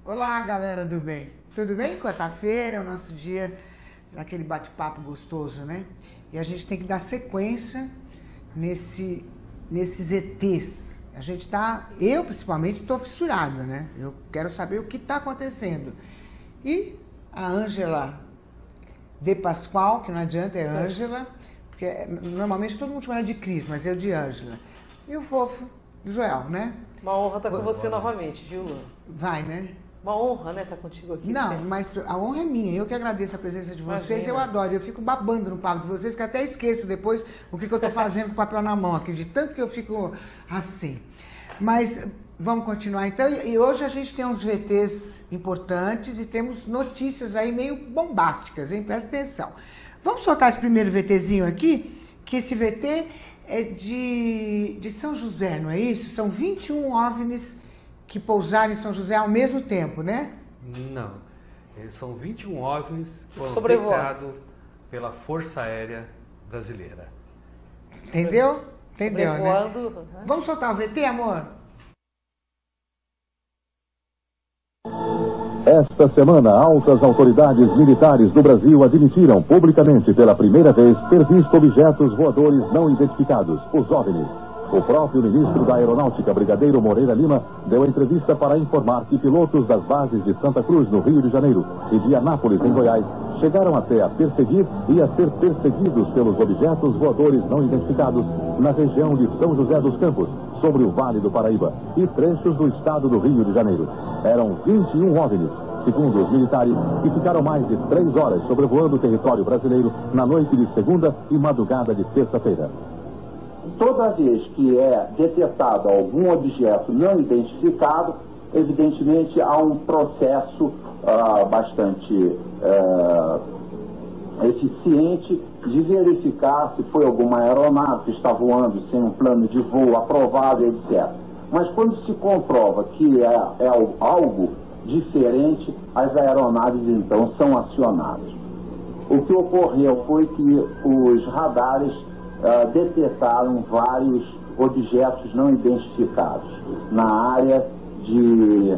Olá, galera do bem. Tudo bem? Quarta-feira é o nosso dia daquele bate-papo gostoso, né? E a gente tem que dar sequência nesses ETs. A gente tá, eu principalmente, estou fissurada, né? Eu quero saber o que está acontecendo. E a Ângela de Pascoal, que não adianta, é Ângela, porque normalmente todo mundo chama ela de Cris, mas eu de Ângela. E o fofo Joel, né? Uma honra estar com você novamente, viu, Luan? Vai, né? Uma honra, né, estar contigo aqui. Não, sempre. mas a honra é minha. Eu que agradeço a presença de vocês. Imagina. Eu adoro. Eu fico babando no papo de vocês, que até esqueço depois o que eu estou fazendo com o papel na mão aqui, de tanto que eu fico assim. Mas vamos continuar então. E hoje a gente tem uns VTs importantes e temos notícias aí meio bombásticas, hein? Presta atenção. Vamos soltar esse primeiro VTzinho aqui, que esse VT é de São José, não é isso? São 21 OVNIs que pousaram em São José ao mesmo tempo, né? Não. São 21 OVNIs que foram Sobrevoado pela Força Aérea Brasileira. Entendeu? Entendeu, né? Sobrevoando. Vamos soltar o VT, amor? Esta semana, altas autoridades militares do Brasil admitiram publicamente pela primeira vez ter visto objetos voadores não identificados, os OVNIs. O próprio ministro da Aeronáutica, Brigadeiro Moreira Lima, deu entrevista para informar que pilotos das bases de Santa Cruz, no Rio de Janeiro, e de Anápolis, em Goiás, chegaram até a perseguir e a ser perseguidos pelos objetos voadores não identificados na região de São José dos Campos, sobre o Vale do Paraíba, e trechos do estado do Rio de Janeiro. Eram 21 OVNIs, segundo os militares, que ficaram mais de 3 horas sobrevoando o território brasileiro na noite de segunda e madrugada de terça-feira. Toda vez que é detectado algum objeto não identificado, evidentemente há um processo bastante eficiente de verificar se foi alguma aeronave que está voando sem um plano de voo aprovado, etc. Mas quando se comprova que é algo diferente, as aeronaves então são acionadas. O que ocorreu foi que os radares detectaram vários objetos não identificados na área de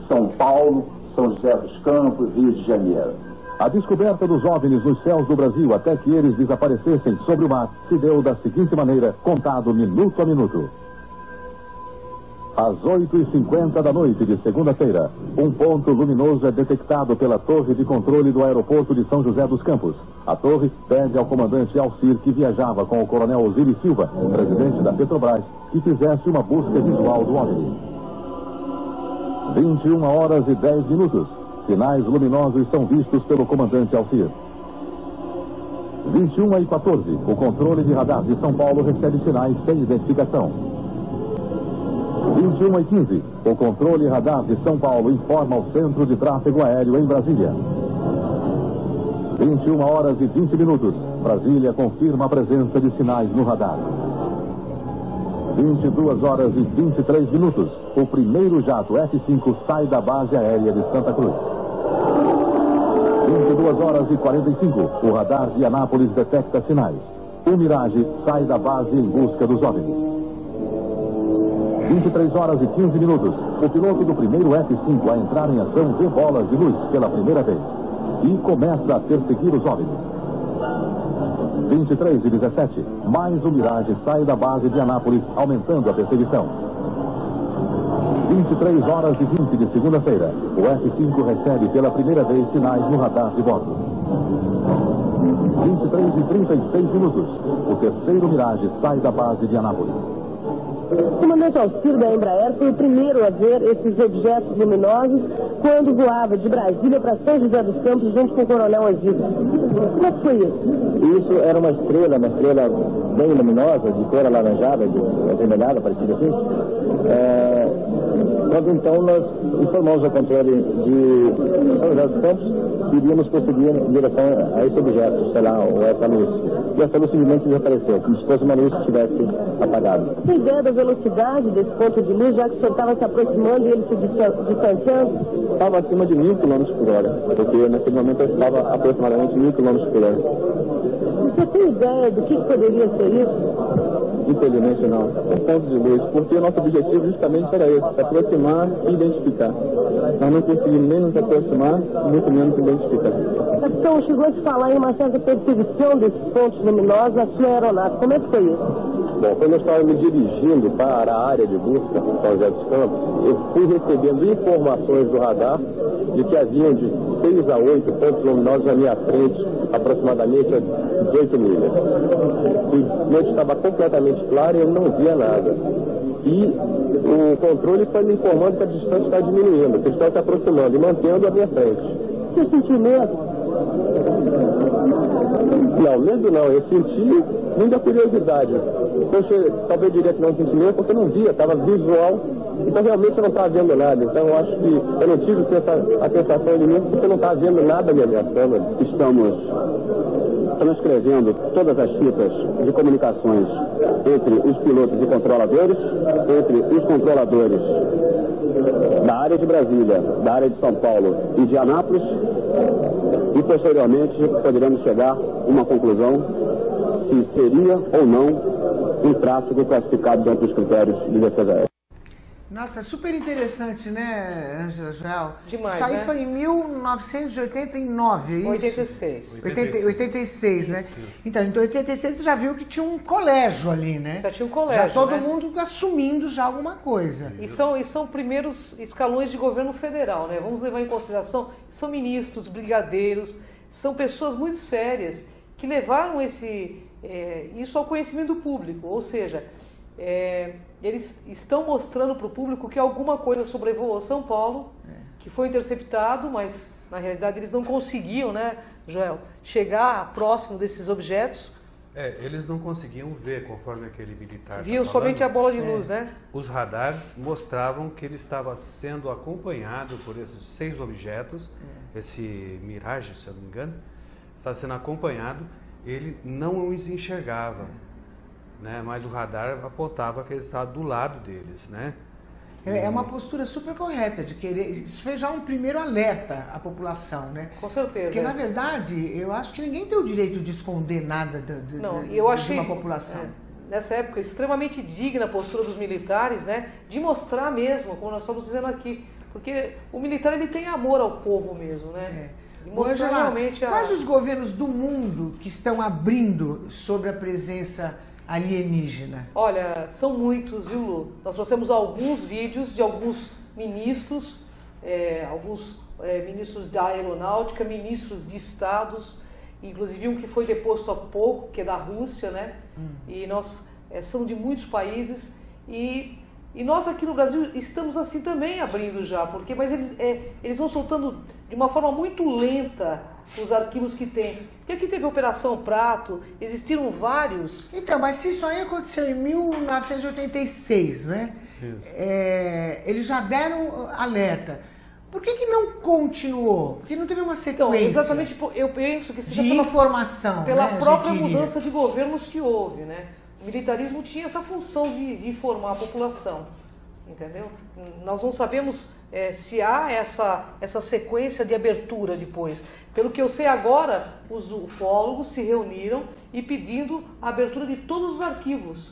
São Paulo, São José dos Campos, Rio de Janeiro. A descoberta dos OVNIs nos céus do Brasil até que eles desaparecessem sobre o mar se deu da seguinte maneira, contado minuto a minuto. Às 8h50 da noite de segunda-feira, um ponto luminoso é detectado pela torre de controle do aeroporto de São José dos Campos. A torre pede ao comandante Alcir, que viajava com o coronel Osiris Silva, presidente da Petrobras, que fizesse uma busca visual do OVNI. 21h10. Sinais luminosos são vistos pelo comandante Alcir. 21h14. O controle de radar de São Paulo recebe sinais sem identificação. 21h15, o controle radar de São Paulo informa ao Centro de Tráfego Aéreo em Brasília. 21h20, Brasília confirma a presença de sinais no radar. 22h23, o primeiro jato F-5 sai da base aérea de Santa Cruz. 22h45, o radar de Anápolis detecta sinais. O Mirage sai da base em busca dos OVNIs. 23h15, o piloto do primeiro F-5 a entrar em ação vê bolas de luz pela primeira vez e começa a perseguir os OVNIs. 23h17, mais o Mirage sai da base de Anápolis, aumentando a perseguição. 23h20 de segunda-feira, o F-5 recebe pela primeira vez sinais no radar de bordo. 23h36, o terceiro Mirage sai da base de Anápolis. O comandante Alcir da Embraer foi o primeiro a ver esses objetos luminosos quando voava de Brasília para São José dos Campos junto com o coronel Osiris. Como é que foi isso? Isso era uma estrela bem luminosa, de cor alaranjada, avermelhada, parecida assim. Quando então nós informamos ao controle de São José dos Campos que iríamos prosseguir em direção a esse objeto, sei lá, ou essa luz. E essa luz simplesmente desapareceu, como se fosse uma luz que estivesse apagada. Tem ideia da velocidade desse ponto de luz, já que o senhor estava se aproximando e ele se distanciando? Estava acima de 1.000 km por hora, porque naquele momento eu estava aproximadamente 1.000 km por hora. Você tem ideia do que poderia ser isso? Infelizmente não. Um ponto de luz, porque o nosso objetivo justamente era esse, se aproximar e identificar. Nós não conseguimos nem nos aproximar, muito menos identificar. Capitão, chegou a se falar em uma certa perseguição desses pontos luminosos na sua aeronave. Como é que foi isso? Bom, quando eu estava me dirigindo para a área de busca, São José dos Campos, eu fui recebendo informações do radar de que haviam de 6 a 8 pontos luminosos à minha frente, aproximadamente a 18 milhas. A noite estava completamente clara e eu não via nada. E o controle foi me informando que a distância está diminuindo, que estão se aproximando e mantendo a minha frente. Você sentiu medo? Não, medo não, eu senti muita curiosidade. Poxa, talvez eu diria que não senti medo porque eu não via, estava visual, então realmente eu não estava vendo nada. Então eu acho que eu não tive a sensação de medo porque eu não estava vendo nada me ameaçando. Estamos transcrevendo todas as fitas de comunicações entre os pilotos e controladores, entre os controladores da área de Brasília, da área de São Paulo e de Anápolis, e posteriormente poderemos chegar a uma conclusão se seria ou não um tráfego classificado dentro dos critérios de defesa aérea. Nossa, super interessante, né, Ângela Joel? Demais, Isso aí né? foi em 1989, é isso? 86. 86, né? Isso. Então, em 86 você já viu que tinha um colégio ali, né? Já tinha um colégio, Já todo né? mundo assumindo já alguma coisa. E são primeiros escalões de governo federal, né? Vamos levar em consideração, são ministros, brigadeiros, são pessoas muito sérias que levaram isso ao conhecimento público, ou seja, eles estão mostrando para o público que alguma coisa sobrevoou São Paulo, que foi interceptado, mas na realidade eles não conseguiam, né, Joel, chegar próximo desses objetos. Eles não conseguiam ver, conforme aquele militar Viu tá somente a falando. bola de luz, né? Os radares mostravam que ele estava sendo acompanhado por esses 6 objetos, esse Mirage, se eu não me engano, estava sendo acompanhado, ele não os enxergava, né? Mas o radar apontava que ele estava do lado deles, né? É uma postura super correta de querer. Isso foi já um primeiro alerta à população, né? Com certeza. Porque, na verdade, eu acho que ninguém tem o direito de esconder nada de uma população. Nessa época, extremamente digna a postura dos militares, né? De mostrar mesmo, como nós estamos dizendo aqui. Porque o militar, ele tem amor ao povo mesmo, né? De mostrar realmente quais os governos do mundo que estão abrindo sobre a presença alienígena? Olha, são muitos, viu, Lu? Nós trouxemos alguns vídeos de alguns ministros, ministros da aeronáutica, ministros de estados, inclusive um que foi deposto há pouco, que é da Rússia, né? E nós são de muitos países e nós aqui no Brasil estamos assim também abrindo já, mas eles vão soltando de uma forma muito lenta os arquivos que tem. Porque aqui teve a Operação Prato, existiram vários. Então, mas se isso aí aconteceu em 1986, né? Eles já deram alerta. Por que não continuou? Porque não teve uma sequência? Então, exatamente, eu penso que seja pela né, própria mudança de governos que houve, né? O militarismo tinha essa função de informar a população, entendeu? Nós não sabemos se há essa sequência de abertura depois. Pelo que eu sei agora, os ufólogos se reuniram e pedindo a abertura de todos os arquivos.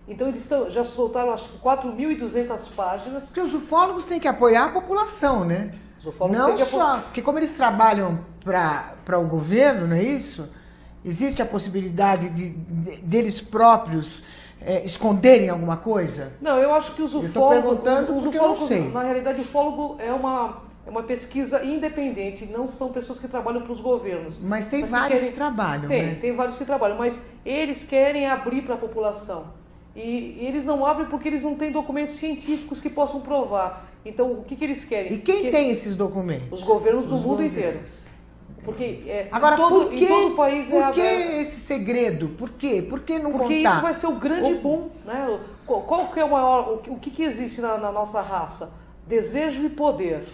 Então eles já soltaram, acho que 4.200 páginas. Porque os ufólogos têm que apoiar a população, né? Os ufólogos não têm que só, porque como eles trabalham para o governo, não é isso? Existe a possibilidade deles próprios esconderem alguma coisa? Não, eu acho que os ufólogos... Eu estou perguntando porque eu não sei. Na realidade, o ufólogo é uma pesquisa independente, não são pessoas que trabalham para os governos. Mas tem vários que trabalham, né? Tem vários que trabalham, mas eles querem abrir para a população. E eles não abrem porque eles não têm documentos científicos que possam provar. Então, o que eles querem? E quem tem esses documentos? Os governos do mundo inteiro. Porque agora, em todo o país por que esse segredo? Por quê? Por que não Porque contar? isso vai ser o grande boom, né? Qual que é o maior, o que existe na nossa raça? Desejo e poder.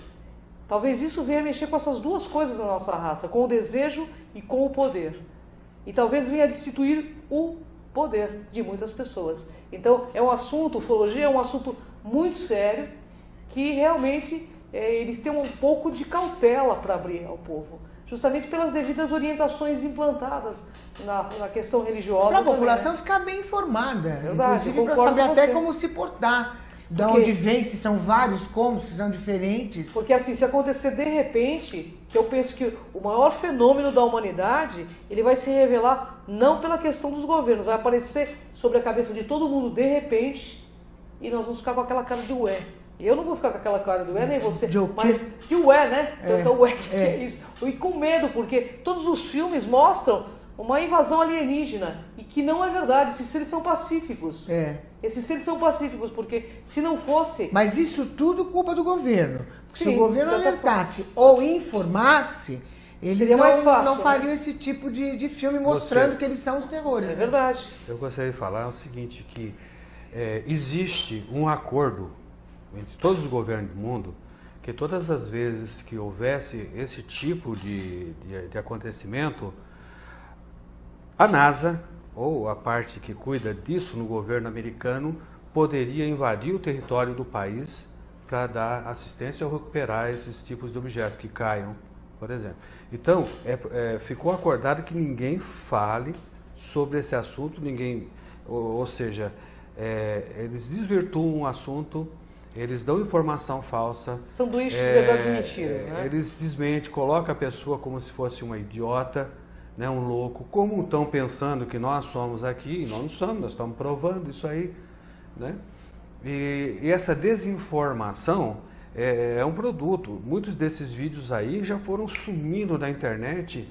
Talvez isso venha mexer com essas duas coisas na nossa raça, com o desejo e com o poder. E talvez venha destituir o poder de muitas pessoas. Então, ufologia é um assunto muito sério, que realmente eles têm um pouco de cautela para abrir ao povo. justamente pelas devidas orientações implantadas na questão religiosa. Para a população ficar bem informada, Verdade, inclusive para saber até como se portar, de onde vem, se são vários, como, se são diferentes. Porque assim, se acontecer de repente, que eu penso que o maior fenômeno da humanidade, ele vai se revelar não pela questão dos governos, vai aparecer sobre a cabeça de todo mundo de repente, e nós vamos ficar com aquela cara de ué. Eu não vou ficar com aquela cara de ué, nem você, mas de ué, né? Então, ué, que é isso? E com medo, porque todos os filmes mostram uma invasão alienígena, e que não é verdade, esses seres são pacíficos. Esses seres são pacíficos, porque se não fosse... Mas isso tudo culpa do governo. Sim, se o governo alertasse ou informasse, eles não fariam esse tipo de filme mostrando que eles são os terrores. É verdade. Eu gostaria de falar o seguinte, que existe um acordo entre todos os governos do mundo, que todas as vezes que houvesse esse tipo de acontecimento, a NASA, ou a parte que cuida disso no governo americano, poderia invadir o território do país para dar assistência ou recuperar esses tipos de objetos que caiam, por exemplo. Então, ficou acordado que ninguém fale sobre esse assunto, ou seja, eles desvirtuam o assunto, eles dão informação falsa. Sanduíche de verdades e mentiras, né? Eles desmentem, colocam a pessoa como se fosse uma idiota, né, um louco, como estão pensando que nós somos aqui, e nós não somos, nós estamos provando isso aí, né? E essa desinformação é um produto. Muitos desses vídeos aí já foram sumindo da internet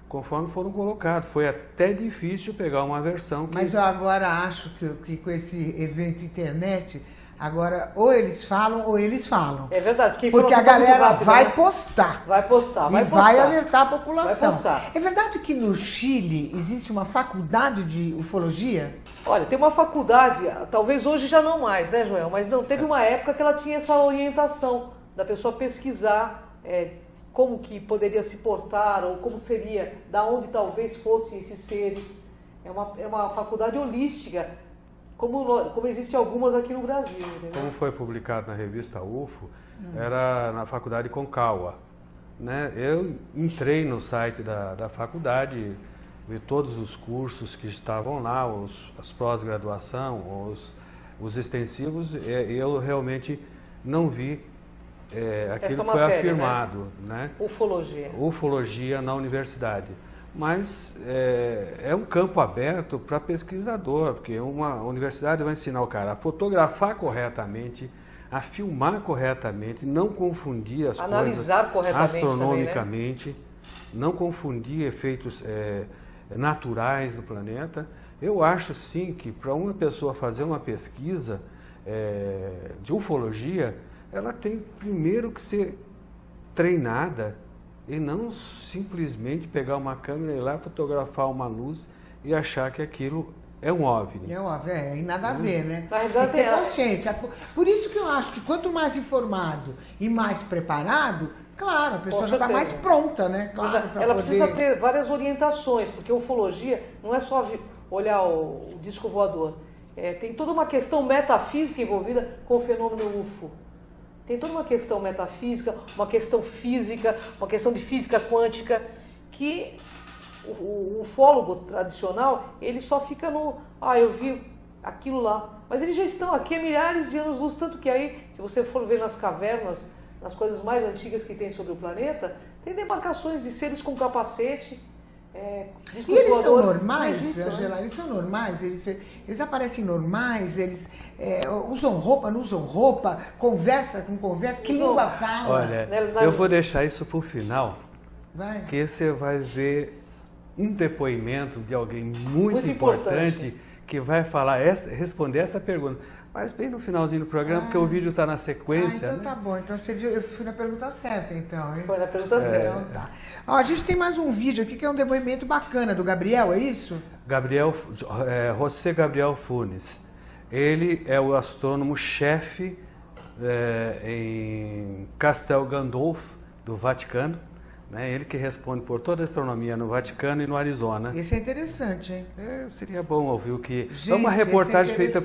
conforme foram colocados. Foi até difícil pegar uma versão. Mas eu agora acho que com esse evento internet, agora ou eles falam ou eles falam. É verdade. Porque a galera vai postar. Vai postar. Vai alertar a população. Vai postar. É verdade que no Chile existe uma faculdade de ufologia? Olha, tem uma faculdade, talvez hoje já não mais, né, Joel? Mas não, teve uma época que ela tinha essa orientação da pessoa pesquisar como que poderia se portar, ou como seria, da onde talvez fossem esses seres. É uma faculdade holística, como existem algumas aqui no Brasil. Entendeu? Como foi publicado na revista UFO, era na faculdade Concagua, né? Eu entrei no site da faculdade, vi todos os cursos que estavam lá, as pós-graduação, os extensivos, e eu realmente não vi aquilo que foi afirmado, né? Ufologia na universidade. Mas é um campo aberto para pesquisador, porque uma universidade vai ensinar o cara a fotografar corretamente, a filmar corretamente, não confundir as analisar coisas astronomicamente, também, né? Não confundir efeitos naturais do planeta. Eu acho sim que para uma pessoa fazer uma pesquisa de ufologia, ela tem primeiro que ser treinada e não simplesmente pegar uma câmera e ir lá fotografar uma luz e achar que aquilo é um OVNI. É um OVNI, e nada a ver, né? Na verdade, tem que ter consciência. Por isso que eu acho que quanto mais informado e mais preparado, claro, a pessoa já está mais pronta, né? Claro, ela precisa ter várias orientações, porque a ufologia não é só olhar o disco voador. Tem toda uma questão metafísica envolvida com o fenômeno UFO. Tem toda uma questão metafísica, uma questão física, uma questão de física quântica, que o ufólogo tradicional, ele só fica no... eu vi aquilo lá. Mas eles já estão aqui há milhares de anos-luz, tanto que aí, se você for ver nas cavernas, nas coisas mais antigas que tem sobre o planeta, tem demarcações de seres com capacete. E eles são normais, Angela? Eles são normais? Eles aparecem normais? Eles usam roupa, não usam roupa? Conversa com conversa? Que língua fala? Olha, eu vou deixar isso para o final, que você vai ver um depoimento de alguém muito importante que vai responder essa pergunta. Mas bem no finalzinho do programa, porque o vídeo está na sequência. Então tá bom. Então você viu, eu fui na pergunta certa, então, hein? Foi na pergunta certa. Então, tá. A gente tem mais um vídeo aqui que é um depoimento bacana do Gabriel, é isso? José Gabriel Funes. Ele é o astrônomo-chefe em Castel Gandolfo, do Vaticano. Ele que responde por toda a astronomia no Vaticano e no Arizona. Isso é interessante, hein? Seria bom ouvir o que... é uma reportagem feita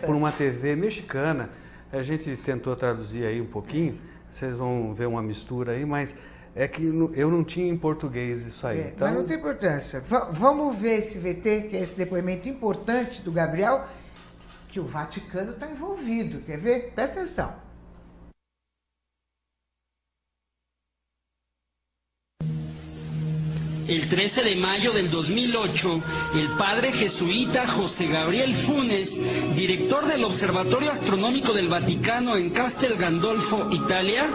por uma TV mexicana. A gente tentou traduzir aí um pouquinho, vocês vão ver uma mistura aí, mas É que eu não tinha em português isso aí. Então... Mas não tem importância. Vamos ver esse VT, que é esse depoimento importante do Gabriel, que o Vaticano está envolvido. Quer ver? Presta atenção. El 13 de mayo del 2008, el padre jesuita José Gabriel Funes, director del Observatorio Astronómico del Vaticano en Castel Gandolfo, Italia,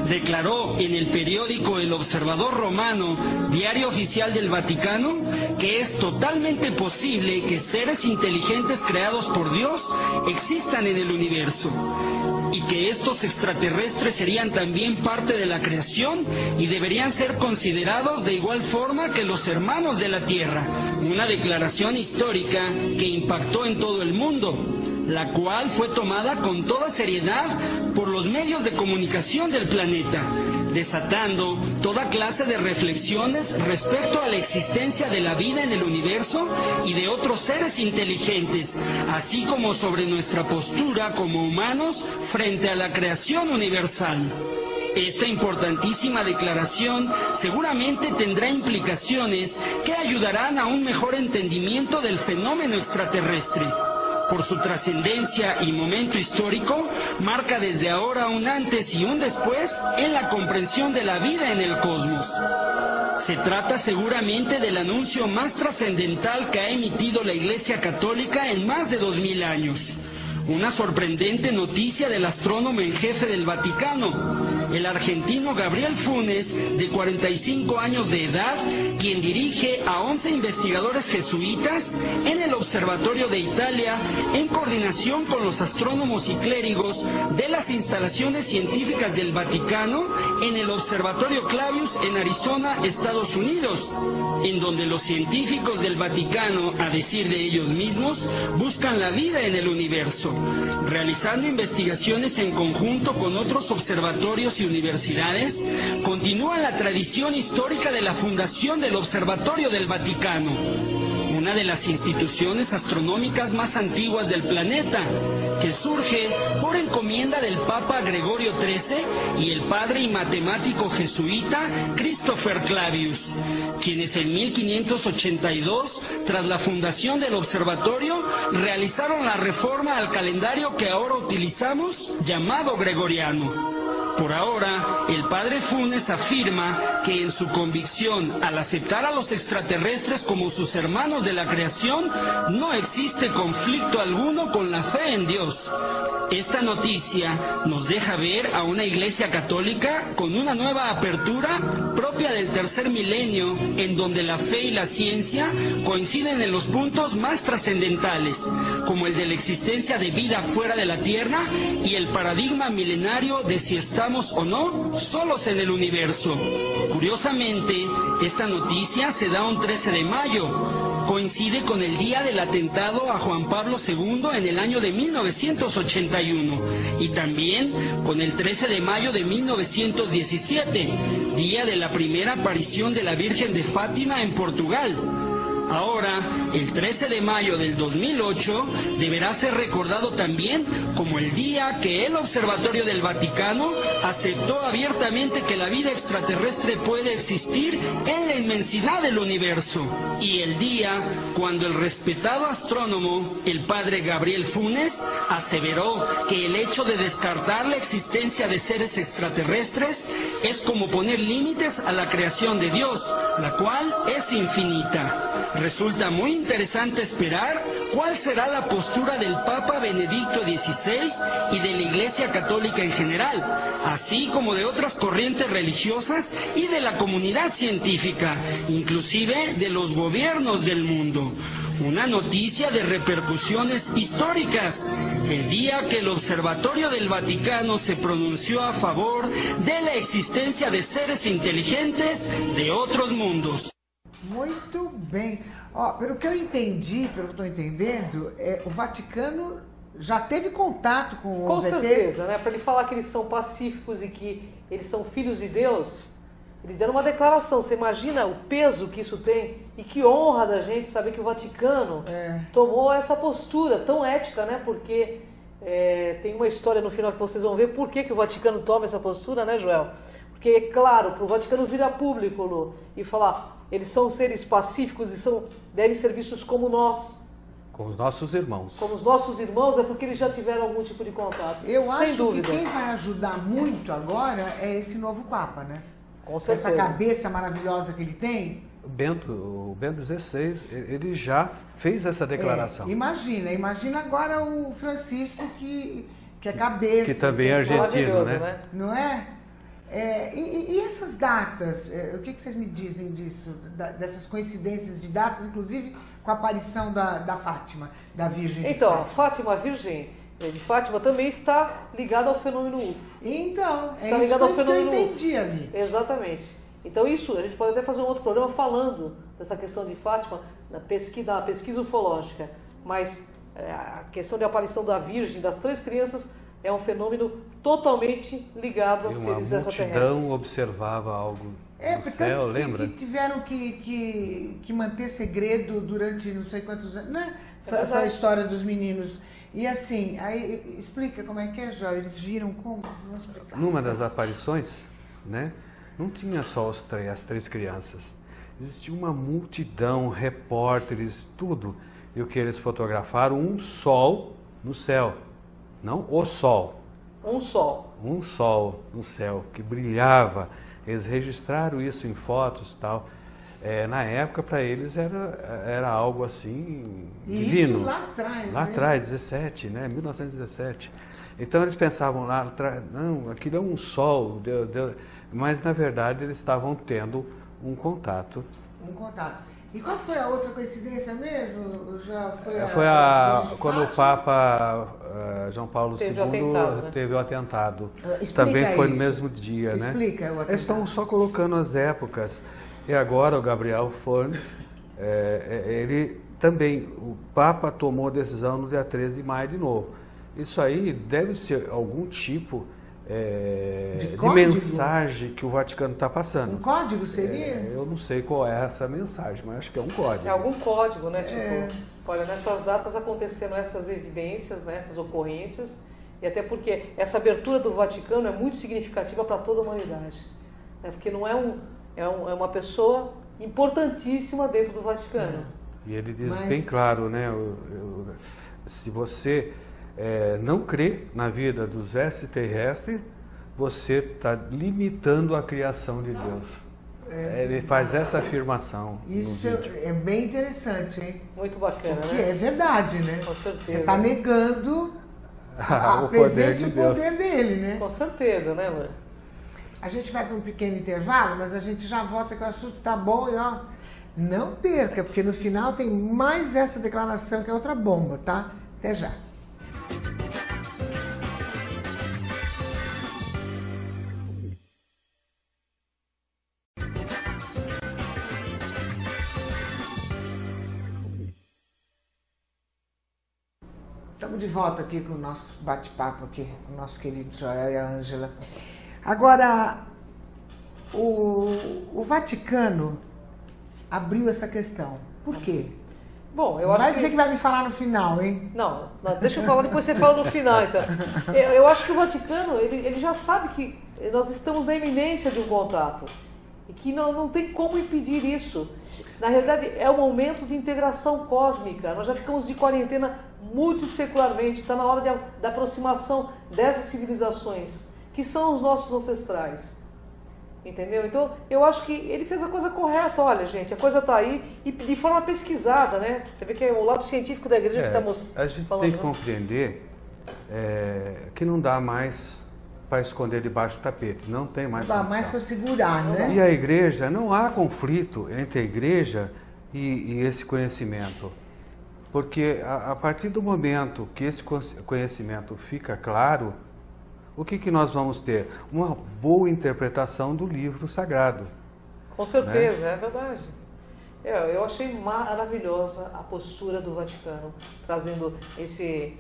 declaró en el periódico El Observador Romano, diario oficial del Vaticano, que es totalmente posible que seres inteligentes creados por Dios existan en el universo, y que estos extraterrestres serían también parte de la creación y deberían ser considerados de igual forma que los hermanos de la Tierra. Una declaración histórica que impactó en todo el mundo, la cual fue tomada con toda seriedad por los medios de comunicación del planeta, desatando toda clase de reflexiones respecto a la existencia de la vida en el universo y de otros seres inteligentes, así como sobre nuestra postura como humanos frente a la creación universal. Esta importantísima declaración seguramente tendrá implicaciones que ayudarán a un mejor entendimiento del fenómeno extraterrestre. Por su trascendencia y momento histórico, marca desde ahora un antes y un después en la comprensión de la vida en el cosmos. Se trata seguramente del anuncio más trascendental que ha emitido la Iglesia Católica en más de 2000 años. Una sorprendente noticia del astrónomo en jefe del Vaticano, el argentino Gabriel Funes, de 45 años de edad, quien dirige a 11 investigadores jesuitas en el Observatorio de Italia, en coordinación con los astrónomos y clérigos de las instalaciones científicas del Vaticano en el Observatorio Clavius en Arizona, Estados Unidos, en donde los científicos del Vaticano, a decir de ellos mismos, buscan la vida en el universo, realizando investigaciones en conjunto con otros observatorios y universidades. Continúa la tradición histórica de la fundación del Observatorio del Vaticano, una de las instituciones astronómicas más antiguas del planeta, que surge por encomienda del Papa Gregorio XIII y el padre y matemático jesuita Christopher Clavius, quienes en 1582, tras la fundación del observatorio, realizaron la reforma al calendario que ahora utilizamos, llamado gregoriano. Por ahora, el padre Funes afirma que en su convicción, al aceptar a los extraterrestres como sus hermanos de la creación, no existe conflicto alguno con la fe en Dios. Esta noticia nos deja ver a una iglesia católica con una nueva apertura propia del tercer milenio, en donde la fe y la ciencia coinciden en los puntos más trascendentales, como el de la existencia de vida fuera de la Tierra y el paradigma milenario de si estamos o no solos en el universo. Curiosamente, esta noticia se da un 13 de mayo, coincide con el día del atentado a Juan Pablo II en el año de 1981 y también con el 13 de mayo de 1917, día de la primera aparición de la Virgen de Fátima en Portugal. Ahora, el 13 de mayo del 2008 deberá ser recordado también como el día que el Observatorio del Vaticano aceptó abiertamente que la vida extraterrestre puede existir en la inmensidad del universo. Y el día cuando el respetado astrónomo, el padre Gabriel Funes, aseveró que el hecho de descartar la existencia de seres extraterrestres es como poner límites a la creación de Dios, la cual es infinita. Resulta muy interesante esperar cuál será la postura del Papa Benedicto XVI y de la Iglesia Católica en general, así como de otras corrientes religiosas y de la comunidad científica, inclusive de los gobiernos del mundo. Una noticia de repercusiones históricas, el día que el Observatorio del Vaticano se pronunció a favor de la existencia de seres inteligentes de otros mundos. Muito bem. Ó, pelo que eu entendi, pelo que eu estou entendendo, o Vaticano já teve contato com os ETs? Com certeza, né? Para ele falar que eles são pacíficos e que eles são filhos de Deus, eles deram uma declaração. Você imagina o peso que isso tem e que honra da gente saber que o Vaticano tomou essa postura tão ética, né? Porque tem uma história no final que vocês vão ver por que o Vaticano toma essa postura, né, Joel? Porque, é claro, para o Vaticano vir a público, Lu, e falar, eles são seres pacíficos e devem ser vistos como nós. Com os nossos irmãos. Como os nossos irmãos, é porque eles já tiveram algum tipo de contato. Eu sem acho dúvida. que quem vai ajudar muito agora é esse novo Papa, né? Com certeza. Essa cabeça maravilhosa que ele tem. O Bento XVI, ele já fez essa declaração. Imagina agora o Francisco que é cabeça. Que também é argentino, né? Não é? E essas datas, o que vocês me dizem disso? Dessas coincidências de datas, inclusive com a aparição da Fátima, da Virgem de Então, Fátima. a Fátima, a Virgem de Fátima, também está ligada ao fenômeno UFO. Então, está ligada ao fenômeno que eu entendi ali. Exatamente. Então isso, a gente pode até fazer um outro programa falando dessa questão de Fátima, na pesquisa ufológica. Mas a questão de aparição da Virgem, das 3 crianças, é um fenômeno totalmente ligado a seres extraterrestres. A multidão observava algo no céu, lembra? Que tiveram que manter segredo durante não sei quantos anos, né? Foi a história dos meninos. E assim, aí explica como é que é, Jó? Eles viram como? Vamos explicar. Numa das aparições, né? Não tinha só as 3 crianças. Existia uma multidão, repórteres, tudo. E o que eles fotografaram, um sol no céu. Não o sol. Um sol. Um sol no céu que brilhava. Eles registraram isso em fotos e tal. Na época, para eles, era algo assim divino. Isso lá atrás. Lá atrás, 17, né? 1917. Então eles pensavam lá atrás, não, aquilo é um sol. Mas na verdade eles estavam tendo um contato. Um contato. E qual foi a outra coincidência mesmo? Já foi quando o Papa João Paulo II teve o atentado. Também foi no mesmo dia, né? Explica o atentado. Eles estão só colocando as épocas. E agora o Gabriel Fornes, ele também, o Papa tomou a decisão no dia 13 de maio de novo. Isso aí deve ser algum tipo de mensagem que o Vaticano está passando. Um código seria? Eu não sei qual é essa mensagem, mas acho que é um código. É algum código, né? Tipo, olha, nessas datas aconteceram essas evidências, né, essas ocorrências, e até porque essa abertura do Vaticano é muito significativa para toda a humanidade. Né? Porque não é uma pessoa importantíssima dentro do Vaticano. E ele diz bem claro, né? Se você não crê na vida dos extraterrestres, você está limitando a criação de Deus. Ele faz essa afirmação. Isso é bem interessante, hein? Muito bacana, porque né? É verdade, né? Com certeza. Você está negando a presença e o poder dele, né? Com certeza, né, mãe? A gente vai para um pequeno intervalo, mas a gente já volta que o assunto está bom e ó, não perca, porque no final tem mais essa declaração que é outra bomba, tá? Até já. Estamos de volta aqui com o nosso bate-papo aqui, com o nosso querido Joel e a Ângela. Agora, o Vaticano abriu essa questão. Por quê? Bom, eu acho vai dizer que vai me falar no final, hein? Não, deixa eu falar, depois você fala no final, então. Eu acho que o Vaticano, ele já sabe que nós estamos na iminência de um contato. E que não tem como impedir isso. Na realidade, é um momento de integração cósmica. Nós já ficamos de quarentena multissecularmente. Está na hora da aproximação dessas civilizações, que são os nossos ancestrais. Entendeu? Então, eu acho que ele fez a coisa correta. Olha, gente, a coisa está aí e de forma pesquisada, né? Você vê que é o lado científico da igreja que está mostrando. A gente tem que compreender que não dá mais para esconder debaixo do tapete. Não tem mais. Não dá mais para segurar, né? E a igreja, não há conflito entre a igreja e esse conhecimento. Porque a partir do momento que esse conhecimento fica claro, o que nós vamos ter? Uma boa interpretação do livro sagrado. Com certeza, né? É verdade. Eu achei maravilhosa a postura do Vaticano, trazendo esse...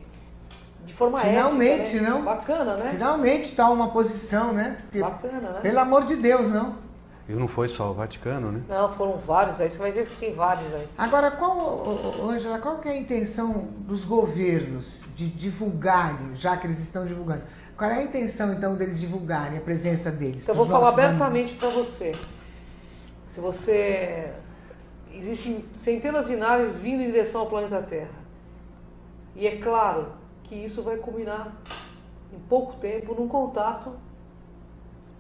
de forma finalmente, ética, né? Não? Bacana, né? Finalmente está uma posição, né? Porque, bacana, né? Pelo amor de Deus, não? E não foi só o Vaticano, né? Não, foram vários, aí você vai ver que tem vários aí. Agora, Ângela, qual que é a intenção dos governos de divulgarem, já que eles estão divulgando? Qual é a intenção, então, deles divulgarem a presença deles? Então, eu vou falar abertamente para você. Se você... Existem centenas de naves vindo em direção ao planeta Terra. E é claro que isso vai culminar, em pouco tempo, num contato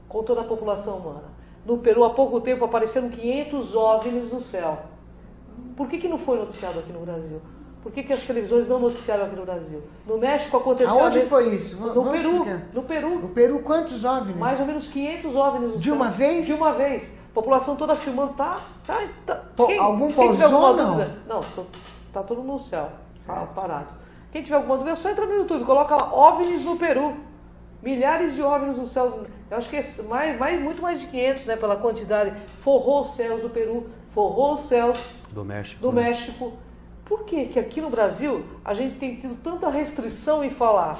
com toda a população humana. No Peru, há pouco tempo, apareceram 500 OVNIs no céu. Por que não foi noticiado aqui no Brasil? Por que as televisões não noticiaram aqui no Brasil? No México aconteceu... Aonde foi isso? No Peru. No Peru. No Peru, quantos OVNIs? Mais ou menos 500 OVNIs no céu. De uma vez? De uma vez. A população toda filmando, tá. Algum pousou, não? Não, tá tudo no céu, parado. Quem tiver alguma dúvida, só entra no YouTube, coloca lá, OVNIs no Peru. Milhares de OVNIs no céu. Eu acho que é muito mais de 500, né, pela quantidade. Forrou os céus do Peru, forrou os céus do México. Do México. Por que que aqui no Brasil a gente tem tido tanta restrição em falar?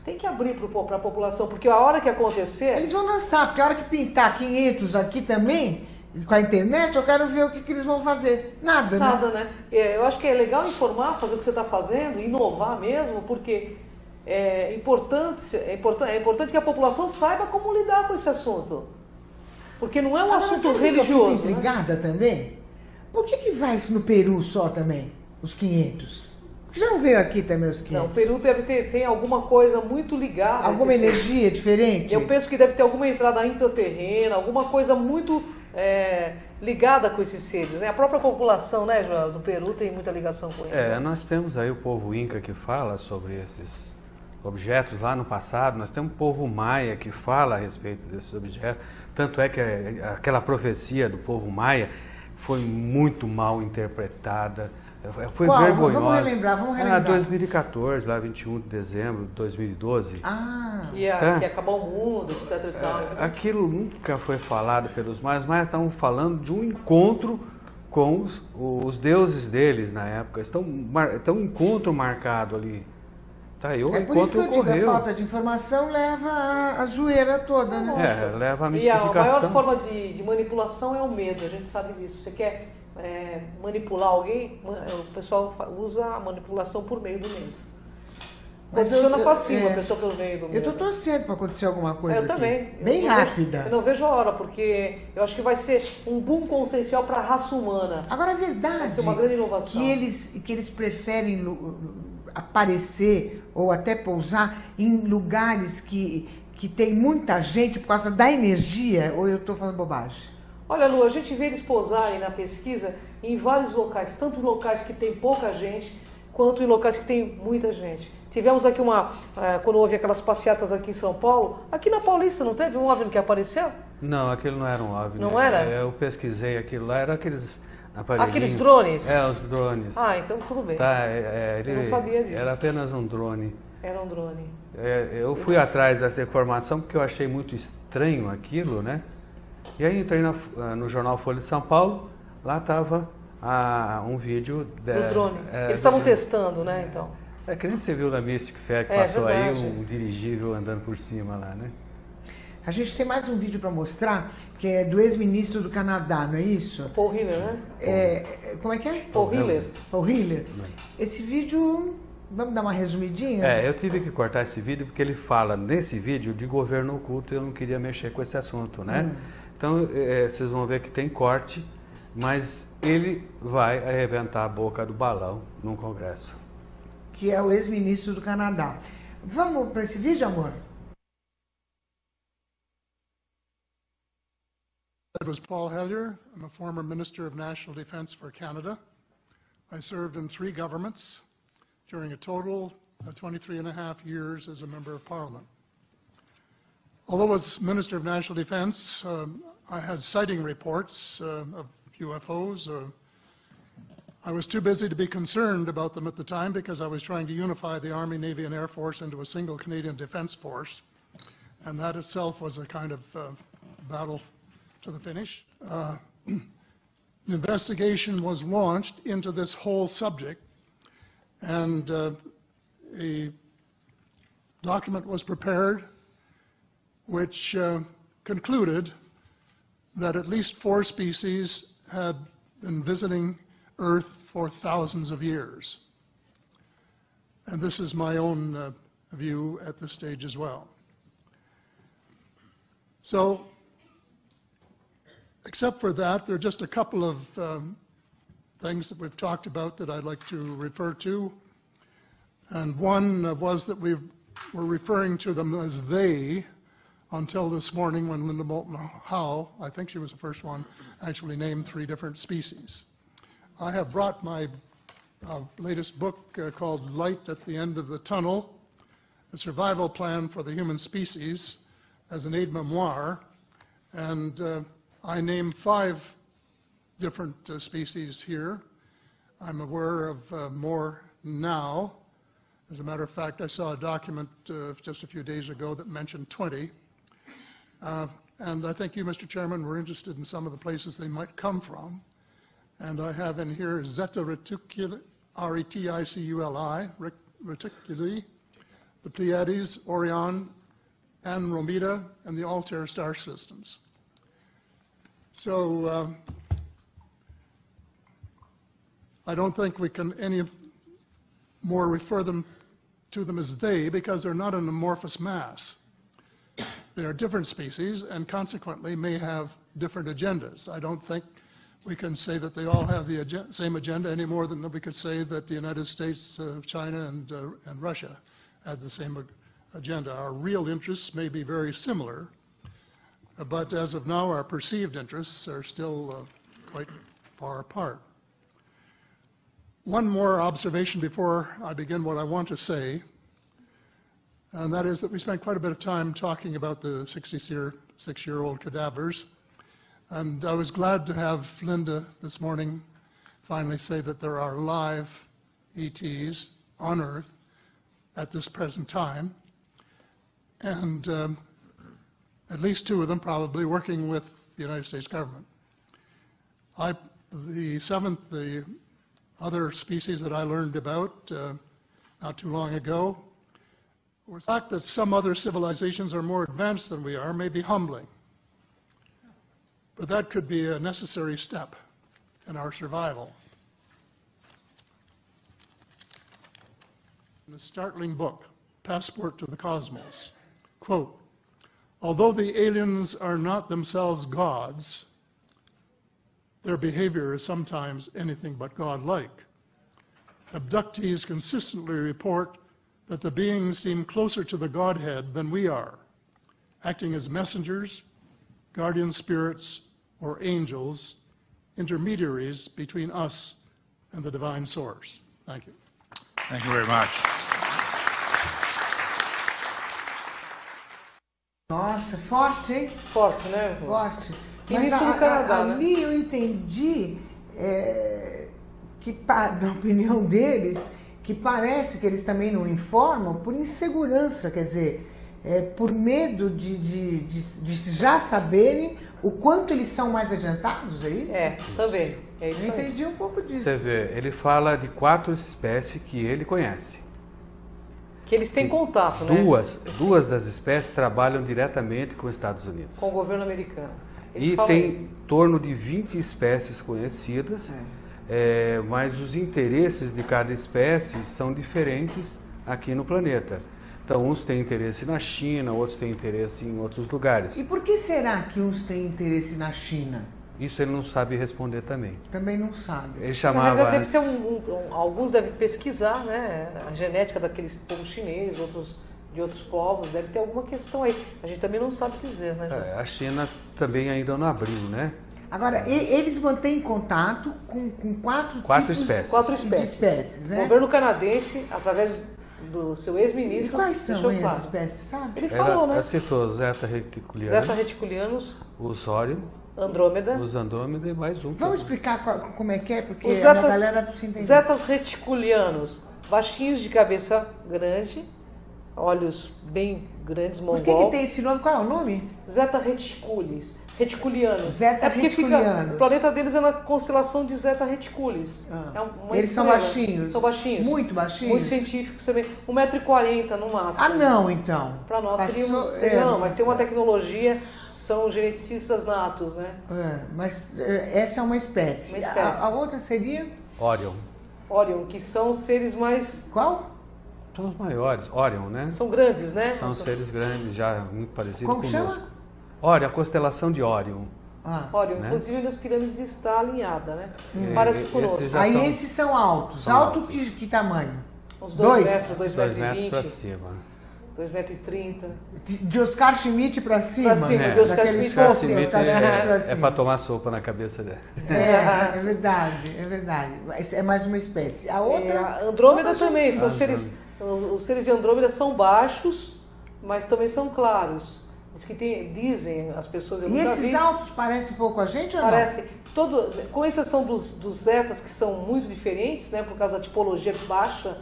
Tem que abrir para a população, porque a hora que acontecer... Eles vão lançar, porque a hora que pintar 500 aqui também, com a internet, eu quero ver o que eles vão fazer. Nada, né? Nada, né? Eu acho que é legal informar, fazer o que você está fazendo, inovar mesmo, porque é importante que a população saiba como lidar com esse assunto. Porque não é um assunto religioso. Eu fico intrigada também. Por que vai isso no Peru só também, os 500? Já não veio aqui também os 500? Não, o Peru deve tem alguma coisa muito ligada. Alguma energia diferente? Eu penso que deve ter alguma entrada intraterrena, alguma coisa muito ligada com esses seres. Né? A própria população, né, Joel, do Peru tem muita ligação com eles. Nós temos aí o povo Inca que fala sobre esses objetos lá no passado. Nós temos o povo Maia que fala a respeito desses objetos. Tanto é que aquela profecia do povo Maia foi muito mal interpretada. Foi vergonhosa. Vamos relembrar. 2014, lá 21 de dezembro de 2012. Que acabou o mundo, etc e tal. Aquilo nunca foi falado pelos maias, mas estavam falando de um encontro com os deuses deles na época. Estão um encontro marcado ali. Tá aí, o por isso que eu ocorreu. digo, a falta de informação leva a zoeira toda, né? Leva a mistificação. E a maior forma de manipulação é o medo, a gente sabe disso. Você quer manipular alguém, o pessoal usa a manipulação por meio do medo. Condiciona passiva a pessoa pelo meio do medo. Eu estou torcendo para acontecer alguma coisa Eu também. Bem rápida. Eu não vejo a hora, porque eu acho que vai ser um boom consciencial para a raça humana. Agora, a verdade vai ser uma grande inovação. Que eles preferem aparecer ou até pousar em lugares que tem muita gente por causa da energia, ou eu estou falando bobagem? Olha, Lu, a gente vê eles pousarem na pesquisa em vários locais, tanto em locais que tem pouca gente, quanto em locais que tem muita gente. Tivemos aqui quando houve aquelas passeatas aqui em São Paulo, aqui na Paulista, não teve um OVNI que apareceu? Não, aquilo não era um OVNI. Não era? Eu pesquisei aquilo lá, era aqueles aparelhinhos. Aqueles drones? Os drones. Então tudo bem. Eu não sabia disso. Era apenas um drone. Era um drone. Eu fui atrás dessa informação porque eu achei muito estranho aquilo, né? E aí entrei no jornal Folha de São Paulo, lá estava um vídeo do drone. Eles estavam testando, né, então? Que nem você viu na Mystic Fair, que passou verdade. aí um dirigível andando por cima lá, né? A gente tem mais um vídeo para mostrar, que é do ex-ministro do Canadá, não é isso? Paul Hiller, né? Como é que é? Paul Hiller. Paul Hiller. Esse vídeo, vamos dar uma resumidinha? Eu tive que cortar esse vídeo porque ele fala nesse vídeo de governo oculto e eu não queria mexer com esse assunto, né? Então, vocês vão ver que tem corte, mas ele vai arrebentar a boca do balão num congresso. Que é o ex-ministro do Canadá. Vamos para esse vídeo, amor? I was Paul Hellyer. I'm a former Minister of National Defense for Canada. I served in 3 governments during a total of 23 and a half years as a Member of Parliament. Although as Minister of National Defense, I had sighting reports of UFOs. I was too busy to be concerned about them at the time because I was trying to unify the Army, Navy, and Air Force into a single Canadian Defence Force. And that itself was a kind of battle to the finish. An investigation was launched into this whole subject, and a document was prepared which concluded that at least 4 species had been visiting Earth for thousands of years. And this is my own view at this stage as well. So, except for that, there are just a couple of things that we've talked about that I'd like to refer to. And one was that we were referring to them as they until this morning when Linda Moulton Howe, I think she was the first one, actually named 3 different species. I have brought my latest book called Light at the End of the Tunnel, A Survival Plan for the Human Species, as an aide-memoire, and I named 5 different species here. I'm aware of more now. As a matter of fact, I saw a document just a few days ago that mentioned 20. And I think you, Mr. Chairman, were interested in some of the places they might come from. And I have in here Zeta reticuli, R-E-T-I-C-U-L-I, reticuli, the Pleiades, Orion, Andromeda, and the Altair star systems. So I don't think we can any more refer to them as they, because they're not an amorphous mass. They are different species and consequently may have different agendas. I don't think we can say that they all have the same agenda any more than we could say that the United States, China, and Russia had the same agenda. Our real interests may be very similar, but as of now, our perceived interests are still quite far apart. One more observation before I begin what I want to say, and that is that we spent quite a bit of time talking about the 66-year-old cadavers, and I was glad to have Linda this morning finally say that there are live ETs on Earth at this present time, and at least 2 of them probably working with the United States government. The other species that I learned about not too long ago was the fact that some other civilizations are more advanced than we are may be humbling. But that could be a necessary step in our survival. In a startling book, Passport to the Cosmos, quote, although the aliens are not themselves gods, their behavior is sometimes anything but godlike. Abductees consistently report that the beings seem closer to the Godhead than we are, acting as messengers, guardian spirits, or angels, intermediaries between us and the divine source. Thank you. Thank you very much. Nossa, forte, hein? Forte, né? Forte. Mas no Canadá, ali eu entendi que, na opinião deles, que parece que eles também não informam por insegurança, quer dizer, por medo de já saberem o quanto eles são mais adiantados, é isso? Também. É isso. Eu entendi um pouco disso. Você vê, ele fala de 4 espécies que ele conhece. Que eles têm contato, né? Duas das espécies trabalham diretamente com os Estados Unidos. Com o governo americano. E tem em torno de 20 espécies conhecidas, mas os interesses de cada espécie são diferentes aqui no planeta. Então, uns têm interesse na China, outros têm interesse em outros lugares. E por que será que uns têm interesse na China? Isso ele não sabe responder também. Também não sabe. Ele chamava... Deve ser alguns devem pesquisar, né, a genética daqueles povos chineses, outros de outros povos, deve ter alguma questão aí. A gente também não sabe dizer, né? A China também ainda não abriu, né? Agora, eles mantêm contato com 4 espécies. 4 espécies, né? O governo canadense, através do seu ex-ministro... E quais são essas espécies, sabe? Ele falou, né? Ela citou Zeta reticulianos, os Orion, Andrômeda. Os Andrômeda e mais um. Vamos explicar como é que é, porque a galera precisa entender. Zetas reticulianos, baixinhos de cabeça grande, olhos bem grandes, Por mongol. que tem esse nome? Qual é o nome? Zeta Reticulis. Reticulianos. Zeta é porque Reticulianos. o planeta deles é na constelação de Zeta Reticulis. Ah. É uma Eles são estrela. baixinhos? São baixinhos. Muito baixinhos? Muito científicos também. 1,40 m no máximo. Ah, não, então. Para nós Passou- seria não, mas tem uma tecnologia, são geneticistas natos, né? Mas essa é uma espécie. Uma espécie. A outra seria Orion. Orion, que são seres mais... qual? São os maiores. Orion, né? São grandes, né? São seres grandes, já muito parecidos Como que conosco. chama? Orion, a constelação de Orion. Ah. Orion, né? inclusive nas pirâmides está alinhada, né? Parece conosco. esses já Aí são- esses são altos. são Alto altos. que tamanho? Uns 2 Dois? metros, 2 2 metros e metros para 20, cima. 2,30 m. De Oscar Schmidt pra cima? Pra cima, É, de Oscar Daqueles Schmidt Oscar pra cima. Schmidt Oscar Schmidt pra é cima. para tomar sopa na cabeça dela. É verdade, é verdade. Mas é mais uma espécie. A outra... A Andrômeda Outra também, gente. são seres, os seres de Andrômeda são baixos, mas também são claros. Dizem as pessoas, eu E nunca esses vi, altos parecem um pouco a gente ou parece, com exceção dos zetas, que são muito diferentes, né, por causa da tipologia de baixa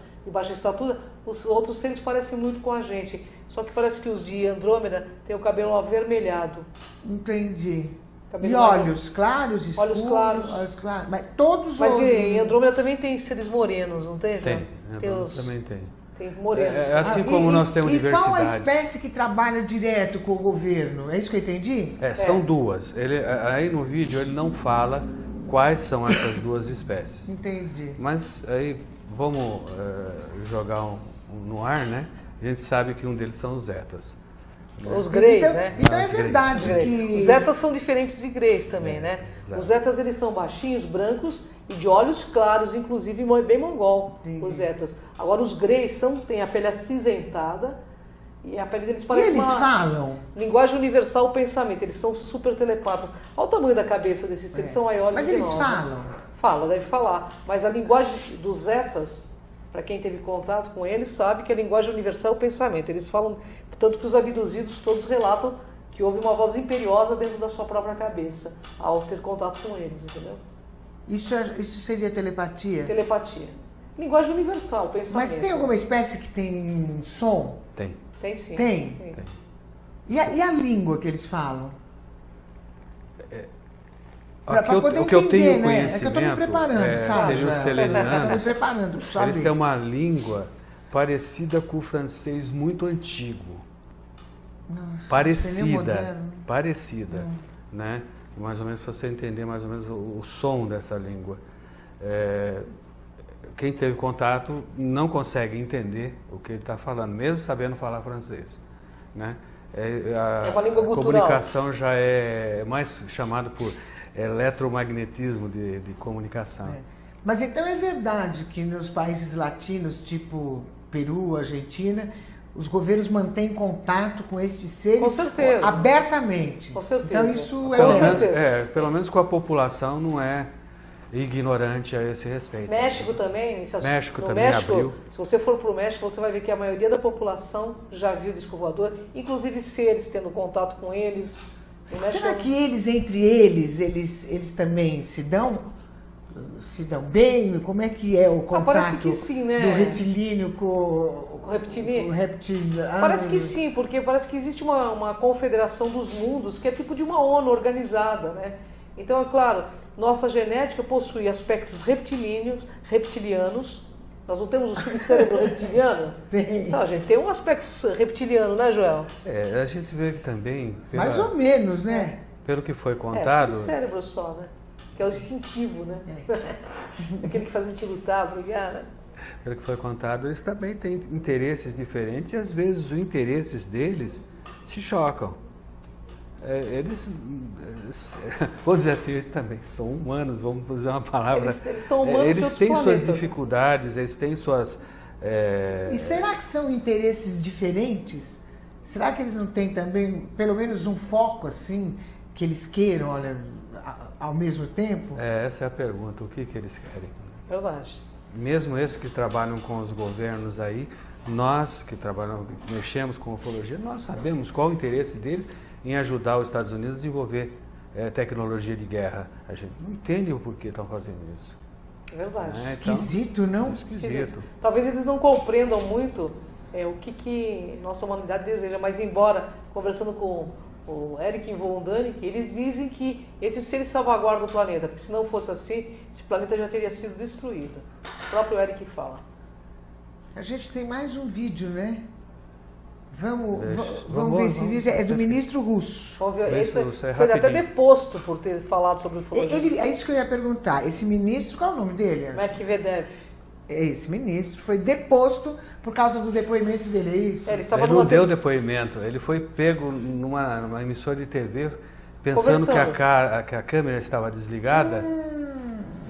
estatura, os outros seres parecem muito com a gente. Só que parece que os de Andrômeda têm o cabelo avermelhado. não? Entendi. Cabelo E mais- olhos claros, escuros? Olhos claros. Olhos claros. Mas todos Mas olhos... em Andrômeda também tem seres morenos, não tem, João? Tem, os- também tem. tem morenos. É assim Ah, como nós temos e qual a diversidade. espécie que trabalha direto com o governo? É isso que eu entendi? São duas. Aí no vídeo ele não fala quais são essas duas espécies. Entendi. Mas aí vamos jogar no ar, né? A gente sabe que um deles são os zetas. Os greys, então, né? Então é Os greys. verdade que... Os zetas são diferentes de greys também, né? exato. Os zetas, eles são baixinhos, brancos e de olhos claros, inclusive bem mongol, os zetas. Agora os greys têm a pele acinzentada e a pele deles E parece eles uma falam? linguagem universal, o pensamento. Eles são super telepatas. Olha o tamanho da cabeça desses seres, são maiores Mas que eles nós. falam? Né? Fala, deve falar. Mas a linguagem dos zetas, para quem teve contato com eles, sabe que a linguagem universal é o pensamento. Eles falam, tanto que os abduzidos todos relatam que houve uma voz imperiosa dentro da sua própria cabeça ao ter contato com eles, entendeu? Isso seria telepatia? Telepatia. Linguagem universal, pensamento. Mas tem alguma espécie que tem som? Tem. Tem sim. Tem? E a língua que eles falam? Pra poder O que eu tenho entender, né? É que eu tô me conhecimento preparando, sabe? seria os Tô me selenianos. preparando, sabe? Eles têm uma língua parecida com o francês muito antigo. Nossa, Parecida, seria moderno. parecida, né? Mais ou menos para você entender mais ou menos o som dessa língua. Quem teve contato não consegue entender o que ele está falando, mesmo sabendo falar francês, né? É uma língua a gutural. comunicação já é mais chamado por eletromagnetismo de comunicação. Mas então é verdade que nos países latinos, tipo Peru, Argentina, os governos mantêm contato com estes seres Com certeza. abertamente. Com certeza. Então isso é Com verdade. certeza. Pelo menos com a população não é ignorante a esse respeito. México também. México no também México, abriu. se você for para o México, você vai ver que a maioria da população já viu disco voador, inclusive seres tendo contato com eles. No México, Será que entre eles também se dão bem? Como é que é o contato parece que sim, né? do retilíneo com o reptiliano? o reptiliano? Parece que sim, porque parece que existe uma confederação dos mundos que é tipo de uma ONU organizada, né? Então, é claro, nossa genética possui aspectos reptilianos. Nós não temos o subcérebro reptiliano? Tem. Então, a gente tem um aspecto reptiliano, né, Joel? A gente vê que também, Mais ou menos, né? pelo que foi É, contado, subcérebro só, né? Que é o instintivo, né? Aquele que faz a gente lutar, brigar, né? pelo que foi contado, eles também têm interesses diferentes e às vezes os interesses deles se chocam. Vou dizer assim, eles também são humanos, vamos usar uma palavra. Eles são humanos de Eles outros têm suas planetas. dificuldades, eles têm suas. E será que são interesses diferentes? Será que eles não têm também, pelo menos um foco assim, que eles queiram, olha, ao mesmo tempo? Essa é a pergunta, o que eles querem? Verdade. Mesmo esses que trabalham com os governos aí, nós que trabalhamos, que mexemos com ufologia, nós sabemos qual o interesse deles em ajudar os Estados Unidos a desenvolver tecnologia de guerra. A gente não entende o porquê estão fazendo isso. É verdade. Então, Esquisito, não? esquisito. Talvez eles não compreendam muito o que nossa humanidade deseja. Mas embora, conversando com o Eric von Däniken, eles dizem que esses seres salvaguardam o planeta, porque se não fosse assim, esse planeta já teria sido destruído. O próprio Eric fala. A gente tem mais um vídeo, né? Vamos ver esse vídeo. É do ministro russo. Vamos ver. Esse foi até deposto por ter falado sobre ufologia. É isso que eu ia perguntar. Esse ministro, qual é o nome dele? Medvedev. Esse ministro foi deposto por causa do depoimento dele, é isso? Ele não deu depoimento, ele foi pego numa emissora de TV pensando que a câmera estava desligada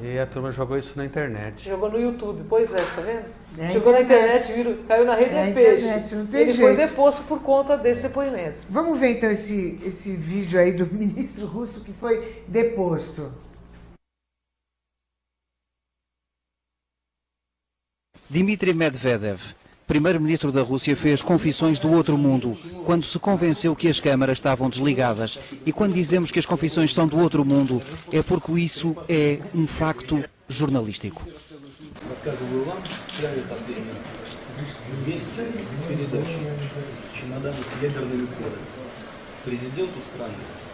e a turma jogou isso na internet. Jogou no YouTube, pois é, tá vendo? Jogou na internet, caiu na rede de peixe. Internet, não tem ele jeito. foi deposto por conta desse depoimento. Vamos ver então esse vídeo aí do ministro russo que foi deposto. Dmitry Medvedev, primeiro-ministro da Rússia, fez confissões do outro mundo quando se convenceu que as câmaras estavam desligadas. E quando dizemos que as confissões são do outro mundo, é porque isso é um facto jornalístico. Рассказываю вам прямо последние месяцы с передачей «Чемоданы с ядерными кодами». Президенту страны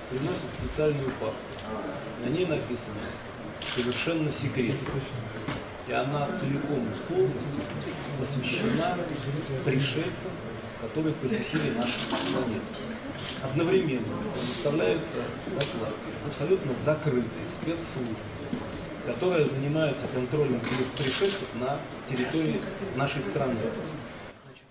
приносят специальную папку. На ней написано «Совершенно секретно». И она целиком и полностью посвящена пришельцам, которые посетили нашу планету. Одновременно предоставляются докладки абсолютно закрытые спецслужбы, которые занимаются контролем пришельцев на территории нашей страны.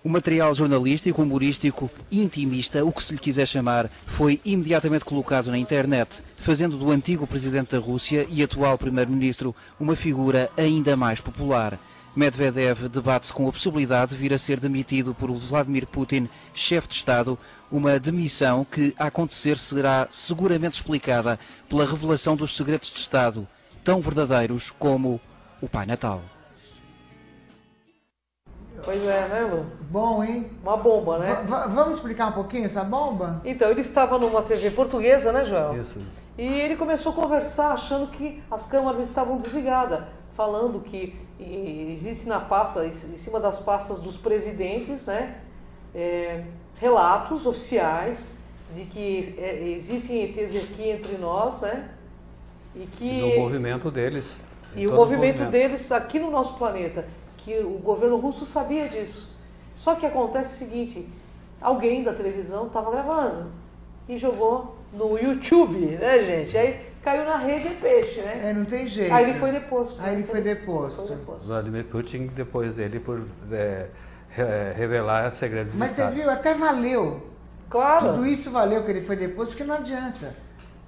O material jornalístico, humorístico, intimista, o que se lhe quiser chamar, foi imediatamente colocado na internet, fazendo do antigo presidente da Rússia e atual primeiro-ministro uma figura ainda mais popular. Medvedev debate-se com a possibilidade de vir a ser demitido por Vladimir Putin, chefe de Estado, uma demissão que, a acontecer, será seguramente explicada pela revelação dos segredos de Estado, tão verdadeiros como o Pai Natal. Pois é, né, Lu? Bom, hein? Uma bomba, né? Vamos explicar um pouquinho essa bomba? Então, ele estava numa TV portuguesa, né, Joel? Isso. E ele começou a conversar achando que as câmeras estavam desligadas, falando que existe na pasta, em cima das pastas dos presidentes, né, relatos oficiais de que existem ETs aqui entre nós, né? E que o movimento deles. E o movimento deles aqui no nosso planeta. Que o governo russo sabia disso. Só que acontece o seguinte, alguém da televisão estava gravando e jogou no YouTube, né, gente? Aí caiu na rede de peixe, né? Não tem jeito. Aí ele foi deposto. Aí ele foi deposto. Vladimir Putin, depois dele, por revelar segredos Mas do você Estado. viu, até valeu. Claro. Tudo isso valeu que ele foi deposto, porque não adianta.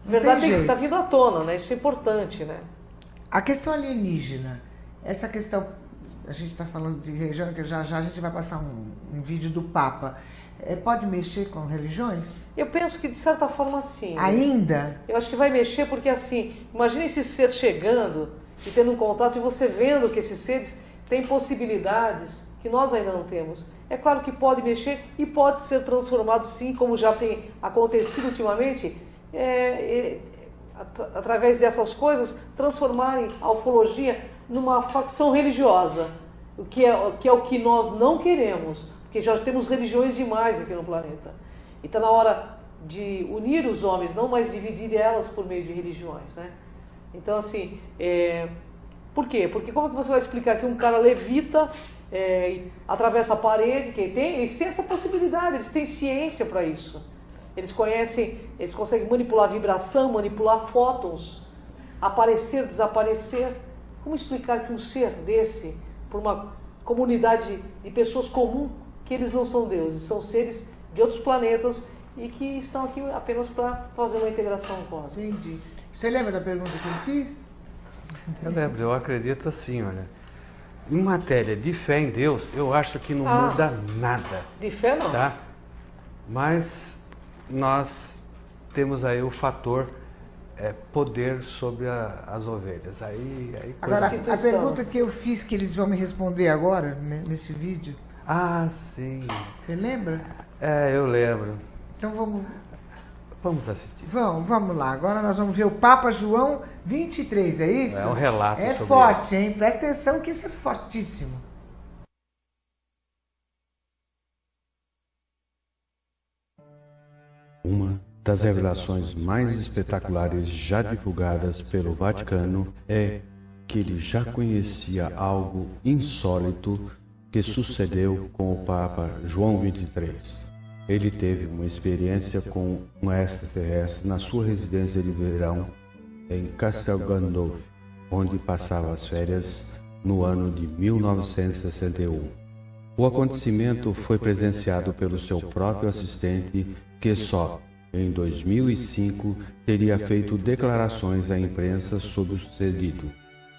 Não verdade tem jeito. Tá vindo à tona, né? Isso é importante, né? A questão alienígena, essa questão... A gente está falando de religião, que já a gente vai passar um vídeo do Papa. Pode mexer com religiões? Eu penso que de certa forma sim. Ainda? Eu acho que vai mexer porque assim, imagine esse ser chegando e tendo um contato e você vendo que esses seres têm possibilidades que nós ainda não temos. É claro que pode mexer e pode ser transformado sim, como já tem acontecido ultimamente, através dessas coisas, transformarem a ufologia numa facção religiosa, que é o que nós não queremos, porque já temos religiões demais aqui no planeta. E está na hora de unir os homens, não mais dividir elas por meio de religiões, né? Então, assim, por quê? Porque como é que você vai explicar que um cara levita, atravessa a parede, eles têm essa possibilidade, eles têm ciência para isso. Eles conseguem manipular a vibração, manipular fótons, aparecer, desaparecer. Como explicar que um ser desse, por uma comunidade de pessoas comuns, que eles não são deuses, são seres de outros planetas e que estão aqui apenas para fazer uma integração cósmica? Entendi. Você lembra da pergunta que eu fiz? Eu lembro, eu acredito assim, olha. Em matéria de fé em Deus, eu acho que não muda nada. De fé não. Tá? Mas nós temos aí o fator poder sobre as ovelhas. Agora, a pergunta que eu fiz, que eles vão me responder agora, né, nesse vídeo. Ah, sim. Você lembra? Eu lembro. Então vamos assistir. Vamos lá. Agora nós vamos ver o Papa João 23, é isso? É um relato sobre forte, hein? Presta atenção que isso é fortíssimo. Uma das revelações mais espetaculares já divulgadas pelo Vaticano é que ele já conhecia algo insólito que sucedeu com o Papa João XXIII. Ele teve uma experiência com um extraterrestre na sua residência de verão em Castel Gandolfo, onde passava as férias no ano de 1961. O acontecimento foi presenciado pelo seu próprio assistente, que só em 2005 teria feito declarações à imprensa sobre o sucedido,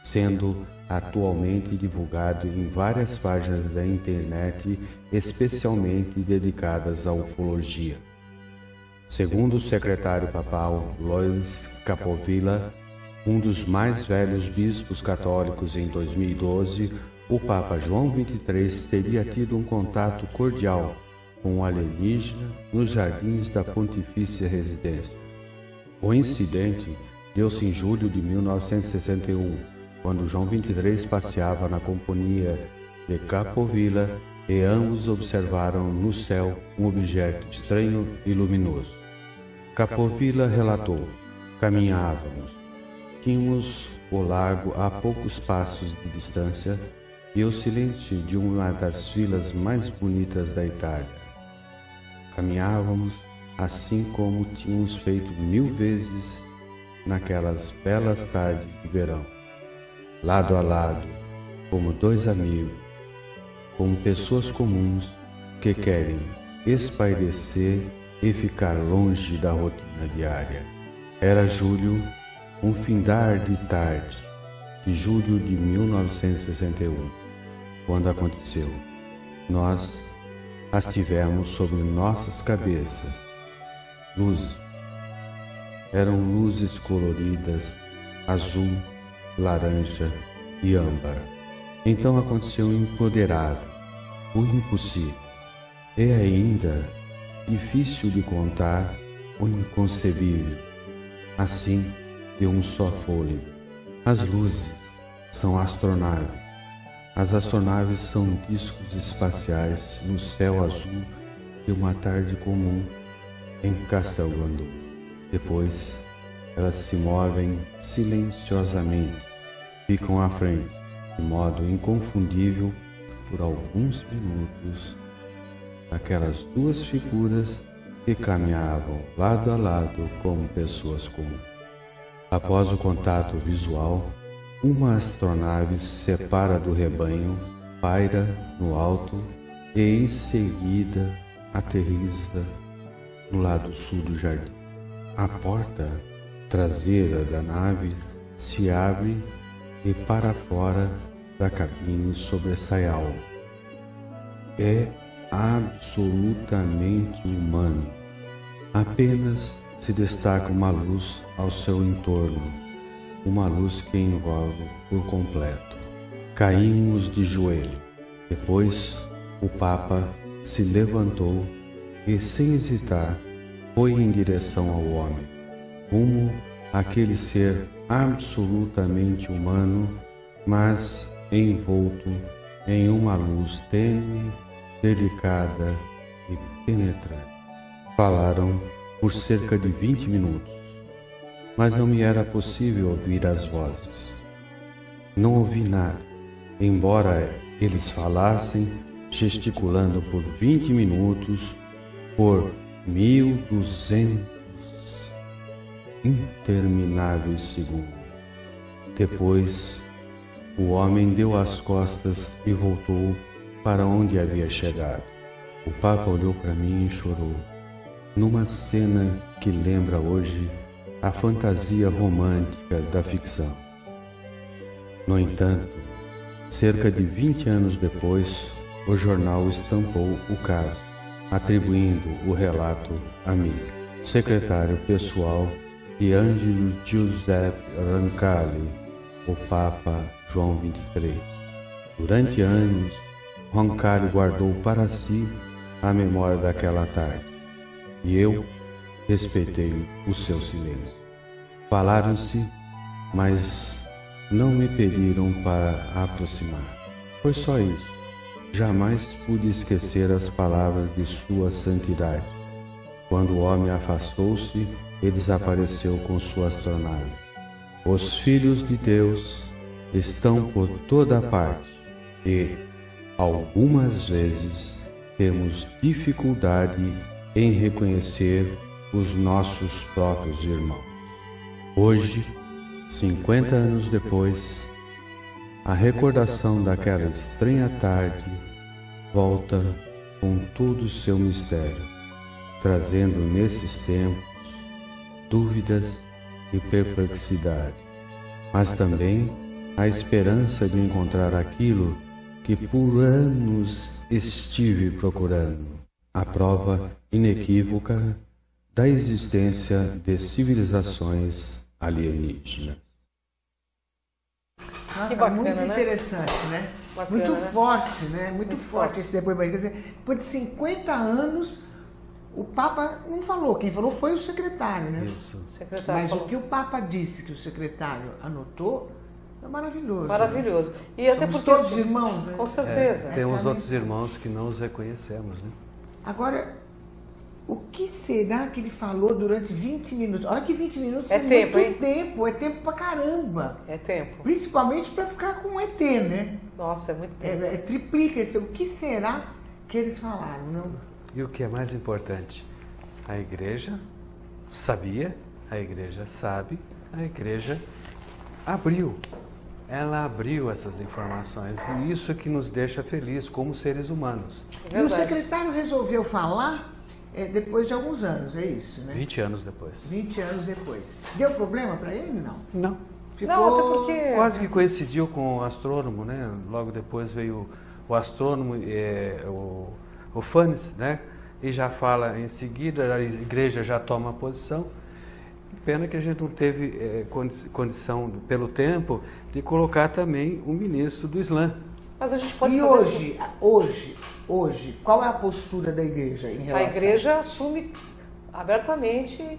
sendo atualmente divulgado em várias páginas da internet, especialmente dedicadas à ufologia. Segundo o secretário papal Lois Capovilla, um dos mais velhos bispos católicos, em 2012, o Papa João XXIII teria tido um contato cordial com um alienígena nos jardins da Pontifícia Residência. O incidente deu-se em julho de 1961, quando João XXIII passeava na companhia de Capovilla e ambos observaram no céu um objeto estranho e luminoso. Capovilla relatou: caminhávamos, tínhamos o lago a poucos passos de distância e o silêncio de uma das vilas mais bonitas da Itália. Caminhávamos assim como tínhamos feito 1000 vezes naquelas belas tardes de verão, lado a lado, como dois amigos, como pessoas comuns que querem espairecer e ficar longe da rotina diária. Era julho, um findar de tarde, de julho de 1961, quando aconteceu. Nós as tivemos sobre nossas cabeças. Luzes. Eram luzes coloridas, azul, laranja e âmbar. Então aconteceu o imponderável, o impossível, e ainda difícil de contar, o inconcebível, assim de um só fôlego. As luzes são astronaves. As astronaves são discos espaciais no céu azul de uma tarde comum em Castel Gandolfo. Depois, elas se movem silenciosamente, ficam à frente, de modo inconfundível, por alguns minutos, aquelas duas figuras que caminhavam lado a lado como pessoas comuns. Após o contato visual, uma astronave se separa do rebanho, paira no alto e em seguida aterriza no lado sul do jardim. A porta traseira da nave se abre e para fora da cabine sobressai algo. É absolutamente humano. Apenas se destaca uma luz ao seu entorno, uma luz que envolve por completo. Caímos de joelho. Depois o Papa se levantou e, sem hesitar, foi em direção ao homem, rumo àquele ser absolutamente humano, mas envolto em uma luz tênue, delicada e penetrante. Falaram por cerca de 20 minutos, mas não me era possível ouvir as vozes. Não ouvi nada, embora eles falassem, gesticulando por 20 minutos, por 1200 intermináveis segundos. Depois, o homem deu as costas e voltou para onde havia chegado. O Papa olhou para mim e chorou, numa cena que lembra hoje a fantasia romântica da ficção. No entanto, cerca de 20 anos depois, o jornal estampou o caso, atribuindo o relato a mim, secretário pessoal de Angelo Giuseppe Roncalli, o Papa João XXIII. Durante anos, Roncalli guardou para si a memória daquela tarde, e eu respeitei o seu silêncio. Falaram-se, mas não me pediram para aproximar. Foi só isso. Jamais pude esquecer as palavras de Sua Santidade. quando o homem afastou-se e desapareceu com sua astronave. Os filhos de Deus estão por toda parte e, algumas vezes, temos dificuldade em reconhecer os nossos próprios irmãos. Hoje, 50 anos depois, a recordação daquela estranha tarde volta com todo o seu mistério, trazendo nesses tempos dúvidas e perplexidade, mas também a esperança de encontrar aquilo que por anos estive procurando, a prova inequívoca da existência de civilizações alienígenas. Nossa, que bacana, muito né? interessante, né? Bacana, muito né? forte, né? Muito forte esse depoimento. Quer dizer, depois de 50 anos, o Papa não falou. Quem falou foi o secretário, né? Isso. O secretário Mas falou. o que o Papa disse que o secretário anotou é maravilhoso. Maravilhoso. Né? E até Somos porque todos irmãos, né? Com certeza. Temos outros irmãos que não os reconhecemos, né? Agora, o que será que ele falou durante 20 minutos? Olha que 20 minutos É tempo, muito hein? tempo, é tempo pra caramba. É tempo. Principalmente para ficar com um ET, né? Nossa, é muito tempo. Triplica isso. O que será que eles falaram? Não? E o que é mais importante? A igreja sabia, a igreja sabe, a igreja abriu. Ela abriu essas informações e isso é que nos deixa felizes como seres humanos. E o secretário resolveu falar depois de alguns anos, é isso, né? 20 anos depois. 20 anos depois. Deu problema para ele, não? Não. Ficou... Não, até porque... Quase que coincidiu com o astrônomo, né? Logo depois veio o astrônomo, o Funes, né? E já fala em seguida, a igreja já toma a posição. Pena que a gente não teve condição, pelo tempo, de colocar também o ministro do Islã. Mas a gente pode e fazer hoje, qual é a postura da igreja em relação? A igreja assume abertamente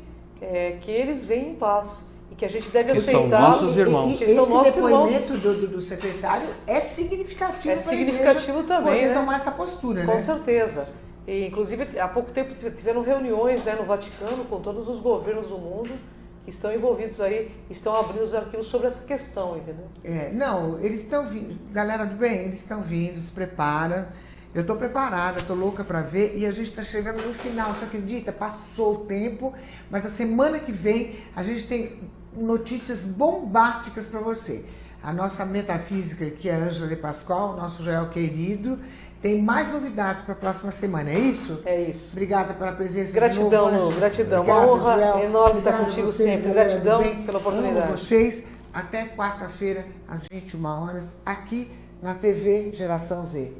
que eles vêm em paz e que a gente deve aceitar. São nossos irmãos. E esse depoimento do secretário é significativo para a igreja também, poder né? tomar essa postura, Com né? certeza. E, inclusive, há pouco tempo tiveram reuniões, né, no Vaticano com todos os governos do mundo que estão envolvidos aí, estão abrindo os arquivos sobre essa questão, entendeu? Não, eles estão vindo. Galera do bem, eles estão vindo, se prepara. Eu estou preparada, estou louca para ver e a gente está chegando no final, você acredita? Passou o tempo, mas a semana que vem a gente tem notícias bombásticas para você. A nossa metafísica, que é a Ângela de Pascoal, nosso Joel querido, tem mais novidades para a próxima semana, é isso? É isso. Obrigada pela presença. Gratidão, de novo, Lu, gratidão. Obrigado, Uma honra Joel. enorme estar Obrigado contigo vocês, sempre. galera, Gratidão bem? pela oportunidade. Amo vocês. Até quarta-feira, às 21 horas, aqui na TV Geração Z.